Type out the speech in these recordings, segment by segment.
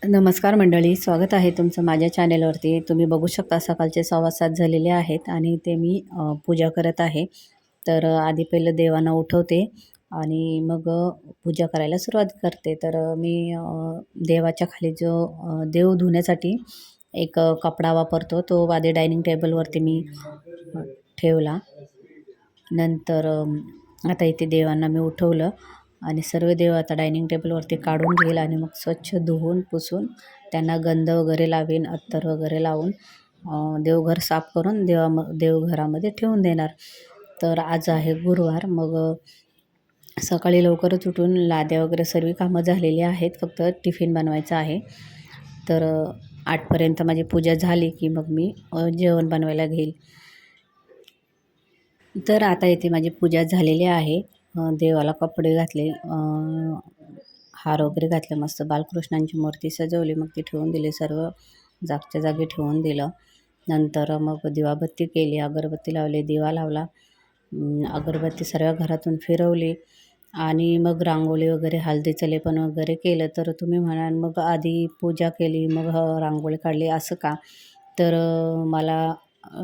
नमस्कार मंडळी, स्वागत आहे तुमचं माझ्या चॅनेलवरती. तुम्ही बघू शकता सकाळचे 6:15 झालेले आहेत आणि ते मी पूजा करत आहे. तर आधी पहिलं देवांना उठवते आणि मग पूजा करायला सुरुवात करते. तर मी देवाच्या खाली जो देव धुण्यासाठी एक कपडा वापरतो, तो आधी डायनिंग टेबलवरती मी अ, ठेवला. नंतर आता इथे देवांना मी उठवलं आणि सर्व देव आता डायनिंग टेबलवरती काढून घेईल आणि मग स्वच्छ धुवून पुसून त्यांना गंध वगैरे लावेन, अत्तर वगैरे लावून देवघर साफ करून देवघरामध्ये ठेवून देणार. तर आज आहे गुरुवार. मग सकाळी लवकरच उठून लाद्या वगैरे सर्व कामं झालेली आहेत. फक्त टिफिन बनवायचा आहे. तर 8पर्यंत माझी पूजा झाली की मग मी जेवण बनवायला घेईल. तर आता इथे माझी पूजा झालेली आहे. देवाला कपडे घातले, हार वगैरे घातले, मस्त बालकृष्णांची मूर्ती सजवली, मग ती ठेवून दिली, सर्व जागच्या जागी ठेवून दिलं. नंतर मग दिवाबत्ती केली, अगरबत्ती लावली, दिवा लावला, अगरबत्ती सर्व घरातून फिरवली आणि मग रांगोळी वगैरे हळदीचं लेपन वगैरे केलं. तर तुम्ही म्हणाल मग आधी पूजा केली मग रांगोळी काढली असं का? तर मला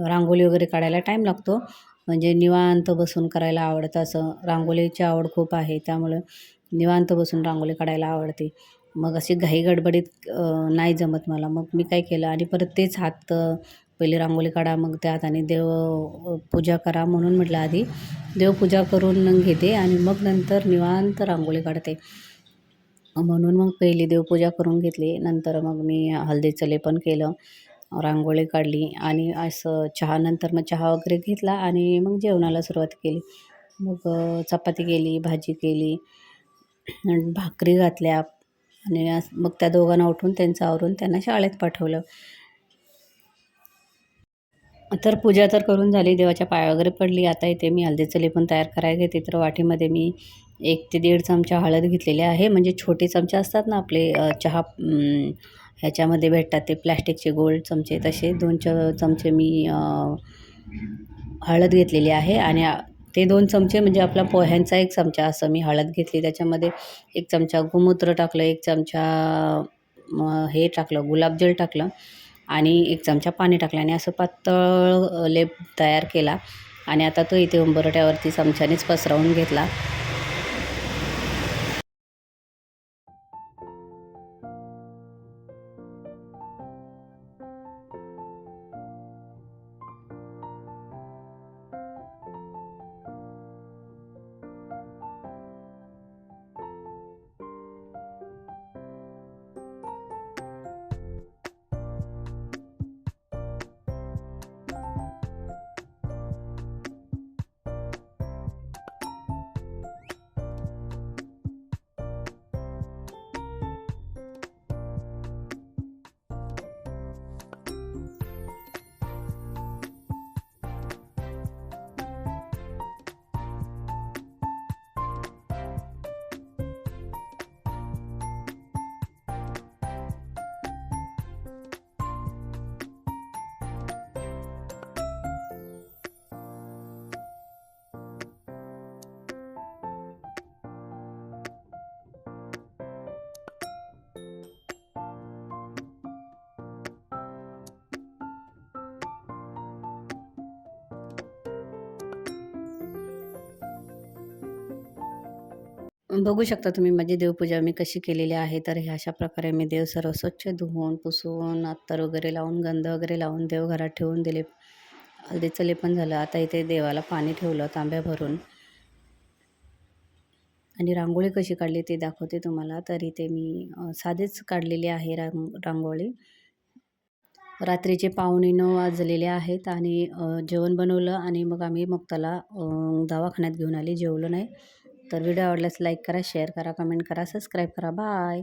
रांगोळी वगैरे काढायला टाईम लागतो. म्हणजे निवांत बसून करायला आवडतं. असं रांगोळीची आवड खूप आहे, त्यामुळे निवांत बसून रांगोळी काढायला आवडते. मग अशी घाई गडबडीत नाही जमत मला. मग मी काय केलं आणि परत तेच हात पहिली रांगोळी काढा, मग त्या हाताने पूजा करा, म्हणून म्हटलं आधी देवपूजा करून घेते आणि मग नंतर निवांत रांगोळी काढते. म्हणून मग पहिली देवपूजा करून घेतली. नंतर मग मी हळदीचं लेपन केलं, रांगोळी काढली आणि असं चहानंतर मग चहा वगैरे घेतला आणि मग जेवणाला सुरुवात केली. मग चपाती केली, भाजी केली आणि भाकरी घातल्या आणि मग त्या दोघांना उठून त्यांचं आवरून त्यांना शाळेत पाठवलं. तर पूजा तर करून झाली, देवाच्या पाया वगैरे पडली. आता इथे मी हळदीचं लेपन तयार करायला घेते. तर वाटीमध्ये मी 1 ते 1.5 चमचा हळद घेतलेली आहे. म्हणजे छोटे चमचे असतात ना आपले, चहा ह्याच्यामध्ये भेटतात ते प्लॅस्टिकचे गोल चमचे, तसे 2 चमचे मी हळद घेतलेली आहे आणि ते 2 चमचे म्हणजे आपला पोह्यांचा 1 चमचा असं मी हळद घेतली. त्याच्यामध्ये 1 चमचा गोमूत्र टाकलं, 1 चमचा हे टाकलं, गुलाबजल टाकलं आणि 1 चमचा पाणी टाकलं आणि असं पातळ लेप तयार केला आणि आता तो इथे उंबरठ्यावरती चमच्यानेच पसरवून घेतला. बघू शकता तुम्ही माझी देवपूजा मी कशी केलेली आहे. तर हे अशा प्रकारे मी देव सर्व स्वच्छ धुवून, पुसून, अत्तर वगैरे लावून, गंध वगैरे लावून देवघरात ठेवून दिले. हळदीचं लेपन झालं. आता इथे देवाला पाणी ठेवलं तांब्या भरून आणि रांगोळी कशी काढली ते दाखवते तुम्हाला. तर इथे मी साधीच काढलेली आहे रांगोळी. रात्रीचे 8:45 वाजलेले आहेत आणि जेवण बनवलं आणि मग त्याला दवाखान्यात घेऊन आली. जेवलो नाही. तर व्हिडिओ आवडल्यास लाईक करा, शेअर करा, कमेंट करा, सबस्क्राईब करा. बाय.